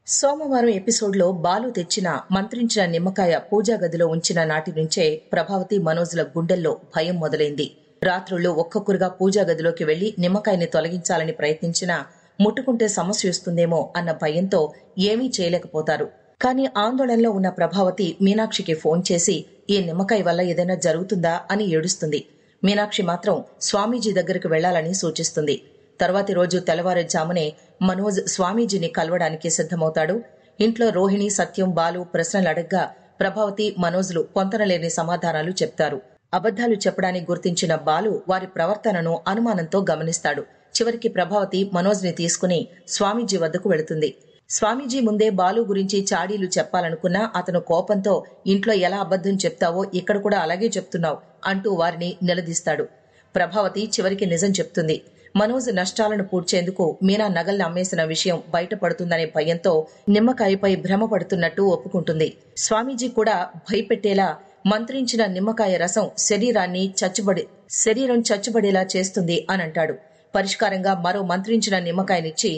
సోమవారం ఎపిసోడ్లో బాలు తెచ్చిన మంత్రించిన నిమ్మకాయ పూజా గదిలో ఉంచిన నాటి నుంచే ప్రభావతి మనోజ్ల గుండెల్లో భయం మొదలైంది. రాత్రుళ్ళు ఒక్కొక్కరుగా పూజా గదిలోకి వెళ్లి నిమ్మకాయని తొలగించాలని ప్రయత్నించినా ముట్టుకుంటే సమస్య వస్తుందేమో అన్న భయంతో ఏమీ చేయలేకపోతారు. కానీ ఆందోళనలో ఉన్న ప్రభావతి మీనాక్షికి ఫోన్ చేసి ఈ నిమ్మకాయ వల్ల ఏదైనా జరుగుతుందా అని ఏడుస్తుంది. మీనాక్షి మాత్రం స్వామీజీ దగ్గరకు వెళ్లాలని సూచిస్తుంది. తర్వాతి రోజు తెల్లవారుజామునే మనోజ్ స్వామీజీని కలవడానికి సిద్ధమవుతాడు. ఇంట్లో రోహిణి, సత్యం, బాలు ప్రశ్నలు అడగ్గా ప్రభావతి, మనోజ్లు పొంతనలేని సమాధానాలు చెప్తారు. అబద్ధాలు చెప్పడానికి గుర్తించిన బాలు వారి ప్రవర్తనను అనుమానంతో గమనిస్తాడు. చివరికి ప్రభావతి మనోజ్ ని తీసుకుని స్వామీజీ వద్దకు వెళుతుంది. స్వామీజీ ముందే బాలు గురించి చాడీలు చెప్పాలనుకున్నా అతను కోపంతో ఇంట్లో ఎలా అబద్ధం చెప్తావో ఇక్కడ కూడా అలాగే చెప్తున్నావు అంటూ వారిని నిలదీస్తాడు. ప్రభావతి చివరికి నిజం చెప్తుంది. మనోజ్ నష్టాలను పూడ్చేందుకు మీనా నగల్ని అమ్మేసిన విషయం బయటపడుతుందనే భయంతో నిమ్మకాయపై భ్రమపడుతున్నట్టు ఒప్పుకుంటుంది. స్వామీజీ కూడా భయపెట్టేలా మంత్రించిన నిమ్మకాయ రసం శరీరం చచ్చుబడేలా చేస్తుంది అని అంటాడు. పరిష్కారంగా మరో మంత్రించిన నిమ్మకాయనిచ్చి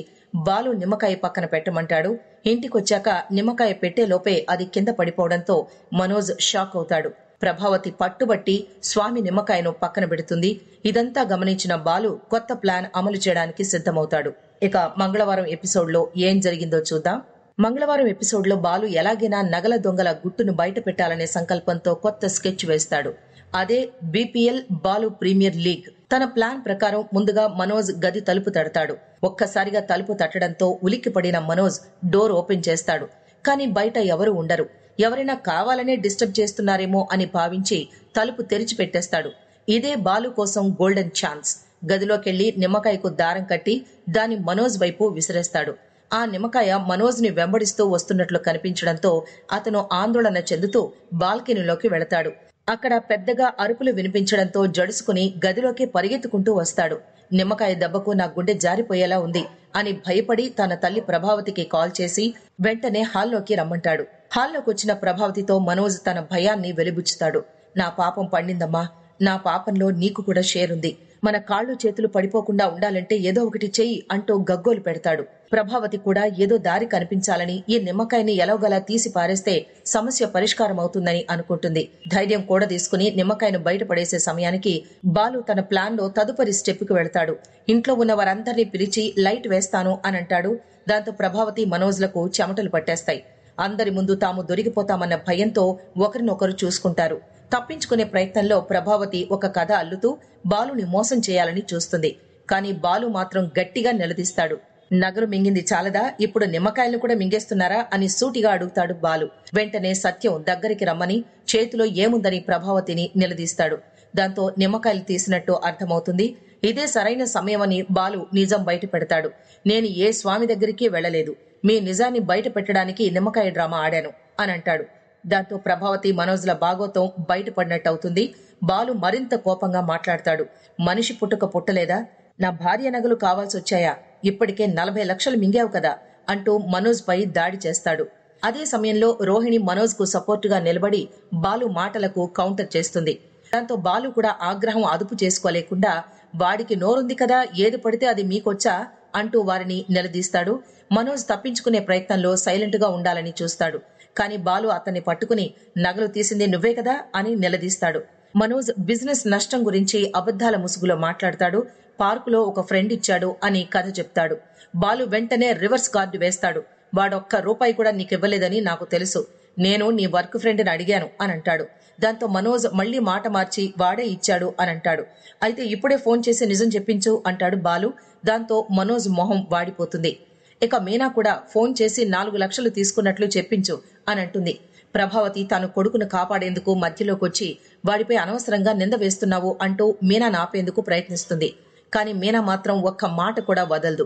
బాలు నిమ్మకాయ పక్కన పెట్టమంటాడు. ఇంటికొచ్చాక నిమ్మకాయ పెట్టేలోపే అది కింద పడిపోవడంతో మనోజ్ షాక్ అవుతాడు. ప్రభావతి పట్టుబట్టి స్వామి నిమ్మకాయను పక్కన పెడుతుంది. ఇదంతా గమనించిన బాలు కొత్త ప్లాన్ అమలు చేయడానికి సిద్ధమవుతాడు. ఇక మంగళవారం ఎపిసోడ్లో ఏం జరిగిందో చూద్దాం. మంగళవారం ఎపిసోడ్లో బాలు ఎలాగైనా నగల దొంగల గుట్టును బయట పెట్టాలనే సంకల్పంతో కొత్త స్కెచ్ వేస్తాడు. అదే బీపీఎల్ బాలు ప్రీమియర్ లీగ్. తన ప్లాన్ ప్రకారం ముందుగా మనోజ్ గది తలుపు తడతాడు. ఒక్కసారిగా తలుపు తట్టడంతో ఉలిక్కిపడిన మనోజ్ డోర్ ఓపెన్ చేస్తాడు. కానీ బయట ఎవరూ ఉండరు. ఎవరైనా కావాలనే డిస్టర్బ్ చేస్తున్నారేమో అని భావించి తలుపు తెరిచి పెట్టేస్తాడు. ఇదే బాలు కోసం గోల్డెన్ ఛాన్స్. గదిలోకెళ్లి నిమ్మకాయకు దారం కట్టి దాని మనోజ్ వైపు విసిరేస్తాడు. ఆ నిమ్మకాయ మనోజ్ ని వెంబడిస్తూ వస్తున్నట్లు కనిపించడంతో అతను ఆందోళన చెందుతూ బాల్కనీలోకి వెళతాడు. అక్కడ పెద్దగా అరుపులు వినిపించడంతో జడుసుకుని గదిలోకి పరిగెత్తుకుంటూ వస్తాడు. నిమ్మకాయ దెబ్బకు నా గుండె జారిపోయేలా ఉంది అని భయపడి తన తల్లి ప్రభావతికి కాల్ చేసి వెంటనే హాల్లోకి రమ్మంటాడు. హాల్లోకి వచ్చిన ప్రభావతితో మనోజ్ తన భయాన్ని వెలిబుచ్చుతాడు. నా పాపం పండిందమ్మా, నా పాపంలో నీకు కూడా షేర్ ఉంది. మన కాళ్ళు చేతులు పడిపోకుండా ఉండాలంటే ఏదో ఒకటి చెయ్యి అంటూ గగ్గోలు పెడతాడు. ప్రభావతి కూడా ఏదో దారి కనిపించాలని ఈ నిమ్మకాయని ఎలాగోలా తీసి పారేస్తే సమస్య పరిష్కారం అవుతుందని అనుకుంటుంది. ధైర్యం కూడా తీసుకుని నిమ్మకాయను బయటపడేసే సమయానికి బాలు తన ప్లాన్ లో తదుపరి స్టెప్ కు వెళతాడు. ఇంట్లో ఉన్న వారందరినీ పిలిచి లైట్ వేస్తాను అని అంటాడు. దాంతో ప్రభావతి, మనోజ్లకు చెమటలు పట్టేస్తాయి. అందరి ముందు తాము దొరికిపోతామన్న భయంతో ఒకరినొకరు చూసుకుంటారు. తప్పించుకునే ప్రయత్నంలో ప్రభావతి ఒక కథ అల్లుతూ బాలుని మోసం చేయాలని చూస్తుంది. కానీ బాలు మాత్రం గట్టిగా నిలదీస్తాడు. నగరు మింగింది చాలదా, ఇప్పుడు నిమ్మకాయలను కూడా మింగేస్తున్నారా అని సూటిగా అడుగుతాడు బాలు. వెంటనే సత్యం దగ్గరికి రమ్మని చేతిలో ఏముందని ప్రభావతిని నిలదీస్తాడు. దాంతో నిమ్మకాయలు తీసినట్టు అర్థమవుతుంది. ఇదే సరైన సమయమని బాలు నిజం బయట పెడతాడు. నేను ఏ స్వామి దగ్గరికి వెళ్లలేదు, మీ నిజాన్ని బయట పెట్టడానికి నిమ్మకాయ డ్రామా ఆడాను అని అంటాడు. దాంతో ప్రభావతి, మనోజ్ల భాగోతం బయటపడినట్టవుతుంది. బాలు మరింత కోపంగా మాట్లాడతాడు. మనిషి పుట్టుక పుట్టలేదా? నా భార్య నగలు కావాల్సి వచ్చాయా? ఇప్పటికే 40 లక్షలు మింగావు కదా అంటూ మనోజ్ పై దాడి చేస్తాడు. అదే సమయంలో రోహిణి మనోజ్ కు సపోర్టుగా నిలబడి బాలు మాటలకు కౌంటర్ చేస్తుంది. దాంతో బాలు కూడా ఆగ్రహం అదుపు చేసుకోలేకుండా వాడికి నోరుంది కదా, ఏది పడితే అది మీకొచ్చా అంటూ వారిని నిలదీస్తాడు. మనోజ్ తప్పించుకునే ప్రయత్నంలో సైలెంట్ గా ఉండాలని చూస్తాడు. కానీ బాలు అతన్ని పట్టుకుని నగలు తీసింది నువ్వే కదా అని నిలదీస్తాడు. మనోజ్ బిజినెస్ నష్టం గురించి అబద్ధాల ముసుగులో మాట్లాడతాడు. పార్కులో ఒక ఫ్రెండ్ ఇచ్చాడు అని కథ చెప్తాడు. బాలు వెంటనే రివర్స్ కార్డు వేస్తాడు. వాడొక్క రూపాయి కూడా నీకివ్వలేదని నాకు తెలుసు, నేను నీ వర్క్ ఫ్రెండ్ ని అడిగాను అని అంటాడు. దాంతో మనోజ్ మళ్లీ మాట మార్చి వాడే ఇచ్చాడు అని అంటాడు. అయితే ఇప్పుడే ఫోన్ చేసి నిజం చెప్పించు అంటాడు బాలు. దాంతో మనోజ్ మొహం వాడిపోతుంది. ఇక మీనా కూడా ఫోన్ చేసి 4 లక్షలు తీసుకున్నట్లు చెప్పించు అని అంటుంది. ప్రభావతి తన కొడుకును కాపాడేందుకు మధ్యలోకొచ్చి వాడిపై అనవసరంగా నింద వేస్తున్నావు అంటూ మీనాను ఆపేందుకు ప్రయత్నిస్తుంది. కానీ మీనా మాత్రం ఒక్క మాట కూడా వదలదు.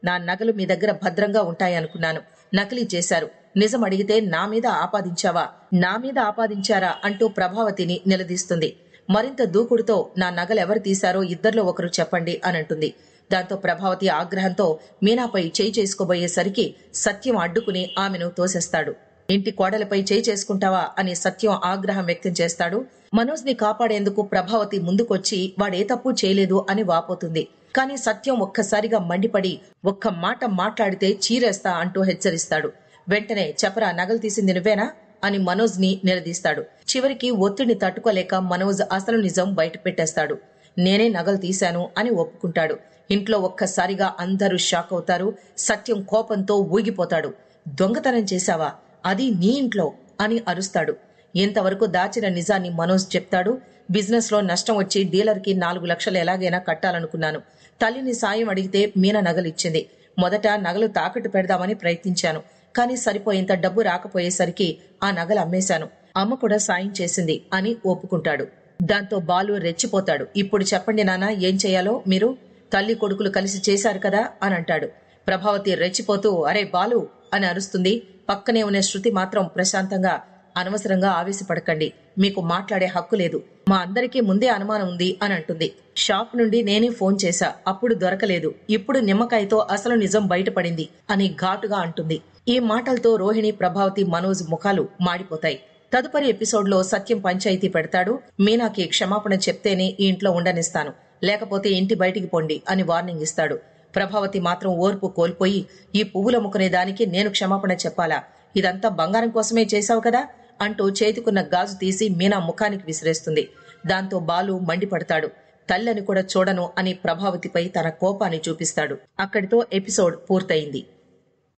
నా నగలు మీ దగ్గర భద్రంగా ఉంటాయనుకున్నాను, నకిలీ చేశారు, నిజం అడిగితే నా మీద ఆపాదించారా అంటూ ప్రభావతిని నిలదీస్తుంది. మరింత దూకుడుతో నా నగలెవరు తీశారో ఇద్దరిలో ఒకరు చెప్పండి అని అంటుంది. దాంతో ప్రభావతి ఆగ్రహంతో మీనాపై చేయి చేసుకోబోయేసరికి సత్యం అడ్డుకుని ఆమెను తోసేస్తాడు. ఇంటి కోడలపై చేయి చేసుకుంటావా అని సత్యం ఆగ్రహం వ్యక్తం చేస్తాడు. మనోజ్ ని కాపాడేందుకు ప్రభావతి ముందుకొచ్చి వాడే తప్పు చేయలేదు అని వాపోతుంది. కానీ సత్యం ఒక్కసారిగా మండిపడి ఒక్క మాట మాట్లాడితే చీరేస్తా అంటూ హెచ్చరిస్తాడు. వెంటనే చెప్పరా, నగలు తీసింది నువ్వేనా అని మనోజ్ ని నిలదీస్తాడు. చివరికి ఒత్తిడిని తట్టుకోలేక మనోజ్ అసలు నిజం బయట పెట్టేస్తాడు. నేనే నగలు తీశాను అని ఒప్పుకుంటాడు. ఇంట్లో ఒక్కసారిగా అందరూ షాక్ అవుతారు. సత్యం కోపంతో ఊగిపోతాడు. దొంగతనం చేశావా, అది నీ ఇంట్లో అని అరుస్తాడు. ఇంతవరకు దాచిన నిజాన్ని మనోజ్ చెప్తాడు. బిజినెస్ లో నష్టం వచ్చి డీలర్ కి 4 లక్షలు ఎలాగైనా కట్టాలనుకున్నాను. తల్లిని సాయం అడిగితే మీనా నగలిచ్చింది. మొదట నగలు తాకట్టు పెడదామని ప్రయత్నించాను. కానీ సరిపోయేంత డబ్బు రాకపోయేసరికి ఆ నగలు అమ్మేశాను. అమ్మ కూడా సాయం చేసింది అని ఒప్పుకుంటాడు. దాంతో బాలు రెచ్చిపోతాడు. ఇప్పుడు చెప్పండి నాన్న, ఏం చేయాలో మీరు? తల్లి కొడుకులు కలిసి చేశారు కదా అని అంటాడు. ప్రభావతి రెచ్చిపోతూ అరే బాలు అని అరుస్తుంది. పక్కనే ఉన్న శృతి మాత్రం ప్రశాంతంగా అనవసరంగా ఆవేశపడకండి, మీకు మాట్లాడే హక్కు లేదు, మా అందరికీ ముందే అనుమానం ఉంది అని అంటుంది. షాప్ నుండి నేనే ఫోన్ చేశా, అప్పుడు దొరకలేదు, ఇప్పుడు నిమ్మకాయతో అసలు నిజం బయటపడింది అని ఘాటుగా అంటుంది. ఈ మాటలతో రోహిణి, ప్రభావతి, మనోజ్ ముఖాలు మాడిపోతాయి. తదుపరి ఎపిసోడ్ లో సత్యం పంచాయతీ పెడతాడు. మీనాకి క్షమాపణ చెప్తేనే ఈ ఇంట్లో ఉండనిస్తాను, లేకపోతే ఇంటి బయటికి పొండి అని వార్నింగ్ ఇస్తాడు. ప్రభావతి మాత్రం ఓర్పు కోల్పోయి ఈ పువ్వులు అమ్ముకునే దానికి నేను క్షమాపణ చెప్పాలా, ఇదంతా బంగారం కోసమే చేశావు కదా అంటూ చేతికున్న గాజు తీసి మీనా ముఖానికి విసిరేస్తుంది. దాంతో బాలు మండిపడతాడు. తల్లని కూడా చూడను అని ప్రభావతిపై తన కోపాన్ని చూపిస్తాడు. అక్కడితో ఎపిసోడ్ పూర్తయింది.